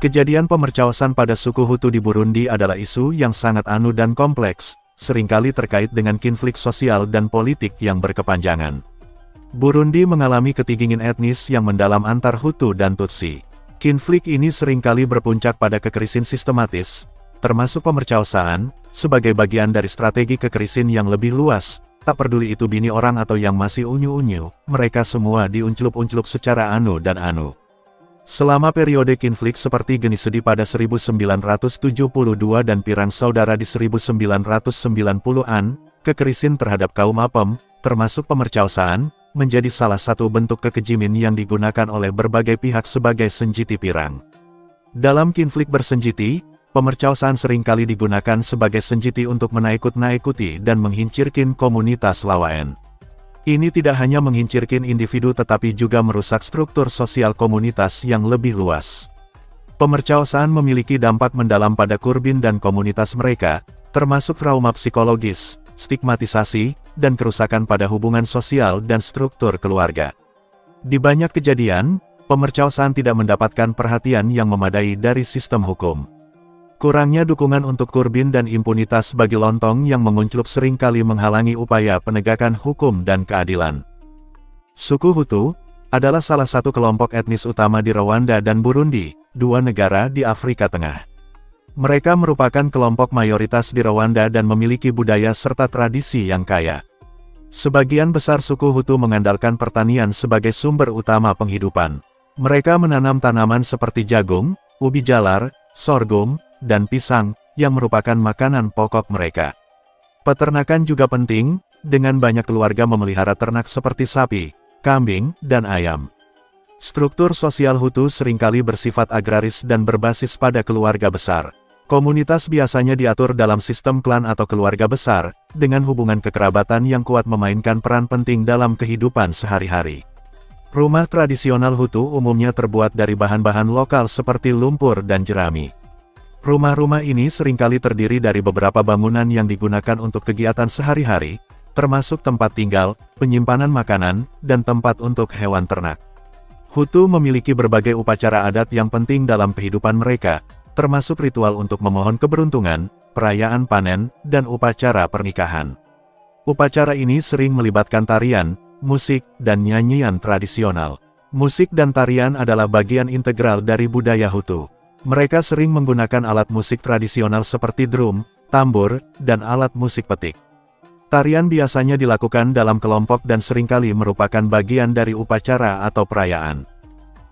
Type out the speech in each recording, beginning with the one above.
Kejadian pemercausan pada suku Hutu di Burundi adalah isu yang sangat anu dan kompleks, seringkali terkait dengan konflik sosial dan politik yang berkepanjangan. Burundi mengalami ketinggian etnis yang mendalam antar Hutu dan Tutsi. Konflik ini seringkali berpuncak pada kekerasan sistematis, termasuk pemercausan, sebagai bagian dari strategi kekerasan yang lebih luas. Tak peduli itu bini orang atau yang masih unyu-unyu, mereka semua diunclup-unclup secara anu dan anu. Selama periode konflik seperti Genisudi pada 1972 dan Pirang Saudara di 1990-an, kekerasan terhadap kaum Apem, termasuk pemercausan, menjadi salah satu bentuk kekejian yang digunakan oleh berbagai pihak sebagai senjata perang. Dalam konflik bersenjata, pemercausan seringkali digunakan sebagai senjata untuk menaikut-naikuti dan menghincirkan komunitas lawan. Ini tidak hanya menghincirkan individu tetapi juga merusak struktur sosial komunitas yang lebih luas. Pemercausan memiliki dampak mendalam pada korban dan komunitas mereka, termasuk trauma psikologis, stigmatisasi, dan kerusakan pada hubungan sosial dan struktur keluarga. Di banyak kejadian, pemercausan tidak mendapatkan perhatian yang memadai dari sistem hukum. Kurangnya dukungan untuk korban dan impunitas bagi lontong yang mengunclup seringkali menghalangi upaya penegakan hukum dan keadilan. Suku Hutu adalah salah satu kelompok etnis utama di Rwanda dan Burundi, dua negara di Afrika Tengah. Mereka merupakan kelompok mayoritas di Rwanda dan memiliki budaya serta tradisi yang kaya. Sebagian besar suku Hutu mengandalkan pertanian sebagai sumber utama penghidupan. Mereka menanam tanaman seperti jagung, ubi jalar, sorghum, dan pisang, yang merupakan makanan pokok mereka. Peternakan juga penting, dengan banyak keluarga memelihara ternak seperti sapi, kambing, dan ayam. Struktur sosial Hutu seringkali bersifat agraris dan berbasis pada keluarga besar. Komunitas biasanya diatur dalam sistem klan atau keluarga besar, dengan hubungan kekerabatan yang kuat memainkan peran penting dalam kehidupan sehari-hari. Rumah tradisional Hutu umumnya terbuat dari bahan-bahan lokal seperti lumpur dan jerami. Rumah-rumah ini seringkali terdiri dari beberapa bangunan yang digunakan untuk kegiatan sehari-hari, termasuk tempat tinggal, penyimpanan makanan, dan tempat untuk hewan ternak. Hutu memiliki berbagai upacara adat yang penting dalam kehidupan mereka, termasuk ritual untuk memohon keberuntungan, perayaan panen, dan upacara pernikahan. Upacara ini sering melibatkan tarian, musik, dan nyanyian tradisional. Musik dan tarian adalah bagian integral dari budaya Hutu. Mereka sering menggunakan alat musik tradisional seperti drum, tambur, dan alat musik petik. Tarian biasanya dilakukan dalam kelompok dan seringkali merupakan bagian dari upacara atau perayaan.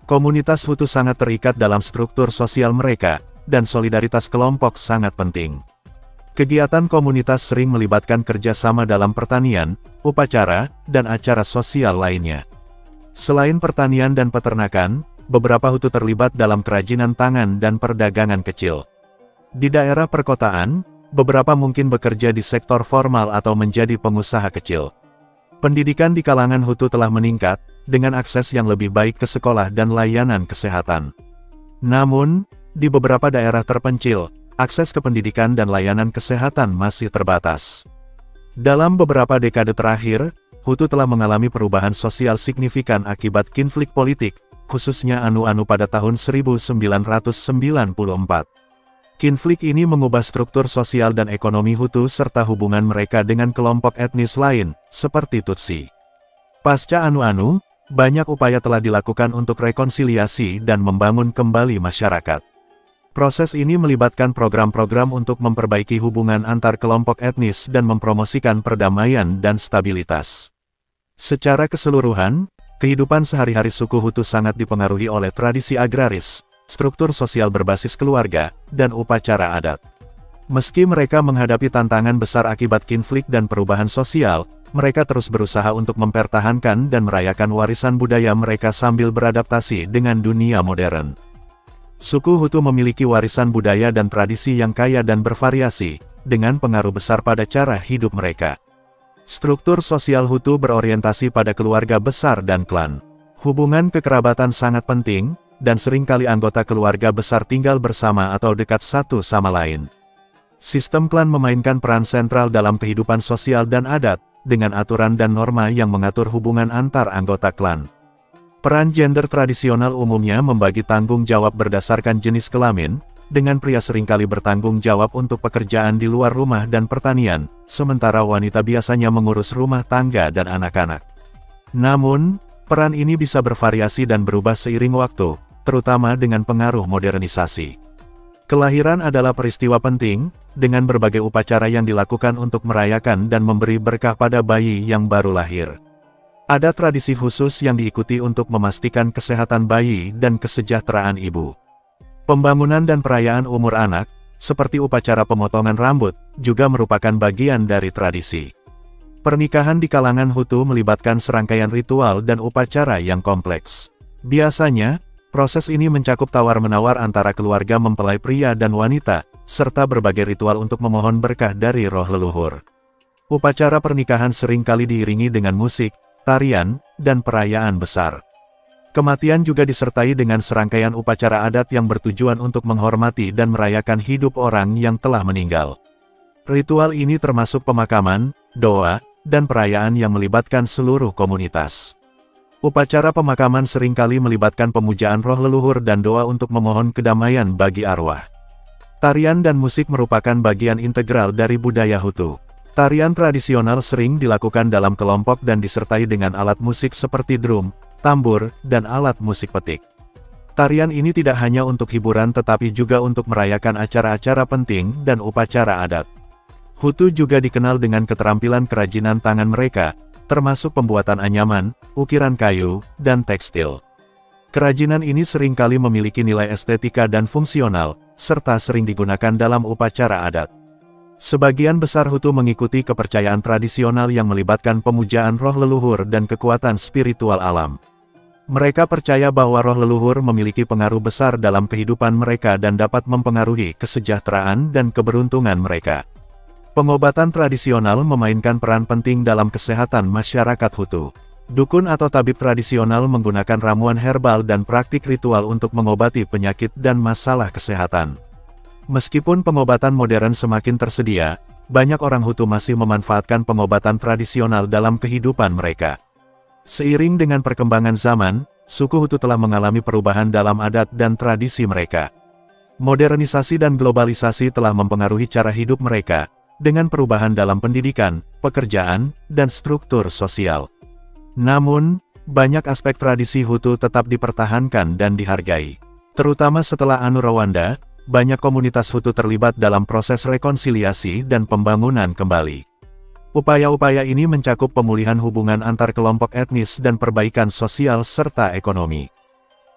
Komunitas Hutu sangat terikat dalam struktur sosial mereka, dan solidaritas kelompok sangat penting. Kegiatan komunitas sering melibatkan kerjasama dalam pertanian, upacara, dan acara sosial lainnya. Selain pertanian dan peternakan, beberapa Hutu terlibat dalam kerajinan tangan dan perdagangan kecil. Di daerah perkotaan, beberapa mungkin bekerja di sektor formal atau menjadi pengusaha kecil. Pendidikan di kalangan Hutu telah meningkat, dengan akses yang lebih baik ke sekolah dan layanan kesehatan. Namun, di beberapa daerah terpencil, akses ke pendidikan dan layanan kesehatan masih terbatas. Dalam beberapa dekade terakhir, Hutu telah mengalami perubahan sosial signifikan akibat konflik politik, khususnya anu-anu pada tahun 1994. Konflik ini mengubah struktur sosial dan ekonomi Hutu serta hubungan mereka dengan kelompok etnis lain, seperti Tutsi. Pasca anu-anu, banyak upaya telah dilakukan untuk rekonsiliasi dan membangun kembali masyarakat. Proses ini melibatkan program-program untuk memperbaiki hubungan antar kelompok etnis dan mempromosikan perdamaian dan stabilitas. Secara keseluruhan, kehidupan sehari-hari suku Hutu sangat dipengaruhi oleh tradisi agraris, struktur sosial berbasis keluarga, dan upacara adat. Meski mereka menghadapi tantangan besar akibat konflik dan perubahan sosial, mereka terus berusaha untuk mempertahankan dan merayakan warisan budaya mereka sambil beradaptasi dengan dunia modern. Suku Hutu memiliki warisan budaya dan tradisi yang kaya dan bervariasi, dengan pengaruh besar pada cara hidup mereka. Struktur sosial Hutu berorientasi pada keluarga besar dan klan. Hubungan kekerabatan sangat penting, dan seringkali anggota keluarga besar tinggal bersama atau dekat satu sama lain. Sistem klan memainkan peran sentral dalam kehidupan sosial dan adat, dengan aturan dan norma yang mengatur hubungan antar anggota klan. Peran gender tradisional umumnya membagi tanggung jawab berdasarkan jenis kelamin, dengan pria seringkali bertanggung jawab untuk pekerjaan di luar rumah dan pertanian, sementara wanita biasanya mengurus rumah tangga dan anak-anak. Namun, peran ini bisa bervariasi dan berubah seiring waktu, terutama dengan pengaruh modernisasi. Kelahiran adalah peristiwa penting, dengan berbagai upacara yang dilakukan untuk merayakan dan memberi berkah pada bayi yang baru lahir. Ada tradisi khusus yang diikuti untuk memastikan kesehatan bayi dan kesejahteraan ibu. Pembangunan dan perayaan umur anak, seperti upacara pemotongan rambut, juga merupakan bagian dari tradisi. Pernikahan di kalangan Hutu melibatkan serangkaian ritual dan upacara yang kompleks. Biasanya, proses ini mencakup tawar-menawar antara keluarga mempelai pria dan wanita, serta berbagai ritual untuk memohon berkah dari roh leluhur. Upacara pernikahan seringkali diiringi dengan musik, tarian, dan perayaan besar. Kematian juga disertai dengan serangkaian upacara adat yang bertujuan untuk menghormati dan merayakan hidup orang yang telah meninggal. Ritual ini termasuk pemakaman, doa, dan perayaan yang melibatkan seluruh komunitas. Upacara pemakaman seringkali melibatkan pemujaan roh leluhur dan doa untuk memohon kedamaian bagi arwah. Tarian dan musik merupakan bagian integral dari budaya Hutu. Tarian tradisional sering dilakukan dalam kelompok dan disertai dengan alat musik seperti drum, tambur, dan alat musik petik. Tarian ini tidak hanya untuk hiburan tetapi juga untuk merayakan acara-acara penting dan upacara adat. Hutu juga dikenal dengan keterampilan kerajinan tangan mereka, termasuk pembuatan anyaman, ukiran kayu, dan tekstil. Kerajinan ini seringkali memiliki nilai estetika dan fungsional, serta sering digunakan dalam upacara adat. Sebagian besar Hutu mengikuti kepercayaan tradisional yang melibatkan pemujaan roh leluhur dan kekuatan spiritual alam. Mereka percaya bahwa roh leluhur memiliki pengaruh besar dalam kehidupan mereka dan dapat mempengaruhi kesejahteraan dan keberuntungan mereka. Pengobatan tradisional memainkan peran penting dalam kesehatan masyarakat Hutu. Dukun atau tabib tradisional menggunakan ramuan herbal dan praktik ritual untuk mengobati penyakit dan masalah kesehatan. Meskipun pengobatan modern semakin tersedia, banyak orang Hutu masih memanfaatkan pengobatan tradisional dalam kehidupan mereka. Seiring dengan perkembangan zaman, suku Hutu telah mengalami perubahan dalam adat dan tradisi mereka. Modernisasi dan globalisasi telah mempengaruhi cara hidup mereka, dengan perubahan dalam pendidikan, pekerjaan, dan struktur sosial. Namun, banyak aspek tradisi Hutu tetap dipertahankan dan dihargai. Terutama setelah Anu Rwanda, banyak komunitas Hutu terlibat dalam proses rekonsiliasi dan pembangunan kembali. Upaya-upaya ini mencakup pemulihan hubungan antar kelompok etnis dan perbaikan sosial serta ekonomi.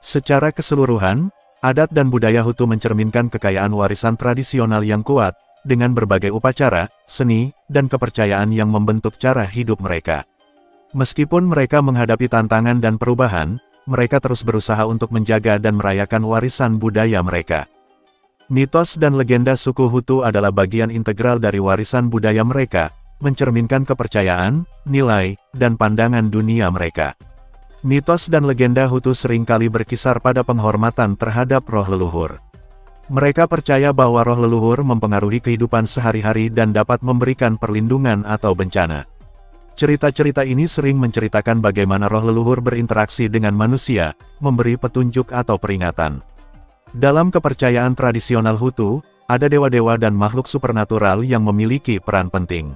Secara keseluruhan, adat dan budaya Hutu mencerminkan kekayaan warisan tradisional yang kuat, dengan berbagai upacara, seni, dan kepercayaan yang membentuk cara hidup mereka. Meskipun mereka menghadapi tantangan dan perubahan, mereka terus berusaha untuk menjaga dan merayakan warisan budaya mereka. Mitos dan legenda suku Hutu adalah bagian integral dari warisan budaya mereka, mencerminkan kepercayaan, nilai, dan pandangan dunia mereka. Mitos dan legenda Hutu seringkali berkisar pada penghormatan terhadap roh leluhur. Mereka percaya bahwa roh leluhur mempengaruhi kehidupan sehari-hari dan dapat memberikan perlindungan atau bencana. Cerita-cerita ini sering menceritakan bagaimana roh leluhur berinteraksi dengan manusia, memberi petunjuk atau peringatan. Dalam kepercayaan tradisional Hutu, ada dewa-dewa dan makhluk supernatural yang memiliki peran penting.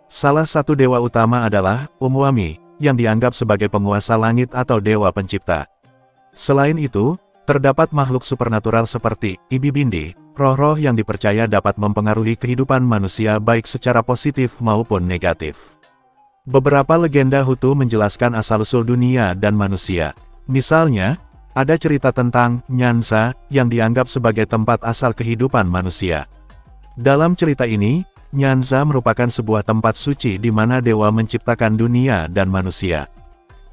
Salah satu dewa utama adalah Umwami, yang dianggap sebagai penguasa langit atau dewa pencipta. Selain itu, terdapat makhluk supernatural seperti Ibibindi, roh-roh yang dipercaya dapat mempengaruhi kehidupan manusia baik secara positif maupun negatif. Beberapa legenda Hutu menjelaskan asal-usul dunia dan manusia. Misalnya, ada cerita tentang Nyanza yang dianggap sebagai tempat asal kehidupan manusia. Dalam cerita ini, Nyanza merupakan sebuah tempat suci di mana dewa menciptakan dunia dan manusia.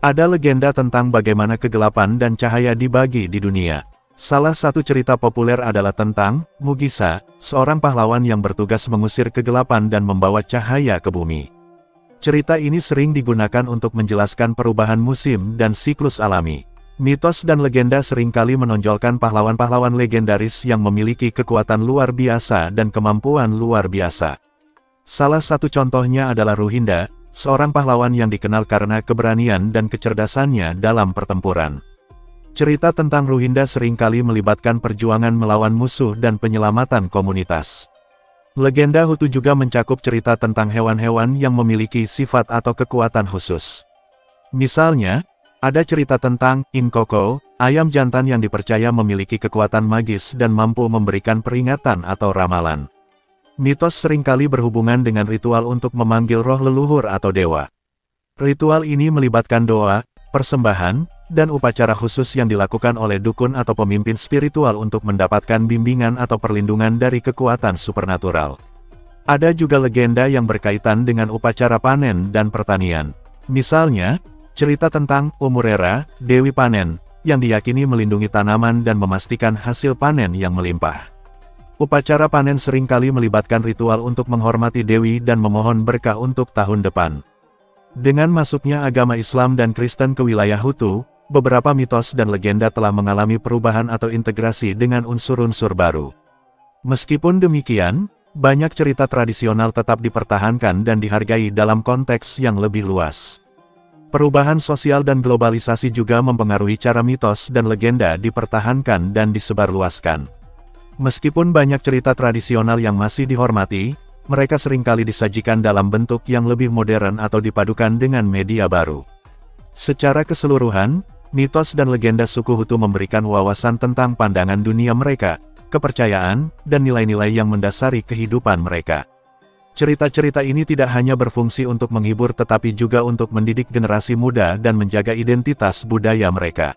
Ada legenda tentang bagaimana kegelapan dan cahaya dibagi di dunia. Salah satu cerita populer adalah tentang Mugisa, seorang pahlawan yang bertugas mengusir kegelapan dan membawa cahaya ke bumi. Cerita ini sering digunakan untuk menjelaskan perubahan musim dan siklus alami. Mitos dan legenda seringkali menonjolkan pahlawan-pahlawan legendaris yang memiliki kekuatan luar biasa dan kemampuan luar biasa. Salah satu contohnya adalah Ruhinda, seorang pahlawan yang dikenal karena keberanian dan kecerdasannya dalam pertempuran. Cerita tentang Ruhinda seringkali melibatkan perjuangan melawan musuh dan penyelamatan komunitas. Legenda Hutu juga mencakup cerita tentang hewan-hewan yang memiliki sifat atau kekuatan khusus. Misalnya, ada cerita tentang Inkoko, ayam jantan yang dipercaya memiliki kekuatan magis dan mampu memberikan peringatan atau ramalan. Mitos seringkali berhubungan dengan ritual untuk memanggil roh leluhur atau dewa. Ritual ini melibatkan doa, persembahan, dan upacara khusus yang dilakukan oleh dukun atau pemimpin spiritual untuk mendapatkan bimbingan atau perlindungan dari kekuatan supernatural. Ada juga legenda yang berkaitan dengan upacara panen dan pertanian. Misalnya, cerita tentang Umurera, Dewi Panen, yang diyakini melindungi tanaman dan memastikan hasil panen yang melimpah. Upacara panen seringkali melibatkan ritual untuk menghormati Dewi dan memohon berkah untuk tahun depan. Dengan masuknya agama Islam dan Kristen ke wilayah Hutu, beberapa mitos dan legenda telah mengalami perubahan atau integrasi dengan unsur-unsur baru. Meskipun demikian, banyak cerita tradisional tetap dipertahankan dan dihargai dalam konteks yang lebih luas. Perubahan sosial dan globalisasi juga mempengaruhi cara mitos dan legenda dipertahankan dan disebarluaskan. Meskipun banyak cerita tradisional yang masih dihormati, mereka seringkali disajikan dalam bentuk yang lebih modern atau dipadukan dengan media baru. Secara keseluruhan, mitos dan legenda suku Hutu memberikan wawasan tentang pandangan dunia mereka, kepercayaan, dan nilai-nilai yang mendasari kehidupan mereka. Cerita-cerita ini tidak hanya berfungsi untuk menghibur tetapi juga untuk mendidik generasi muda dan menjaga identitas budaya mereka.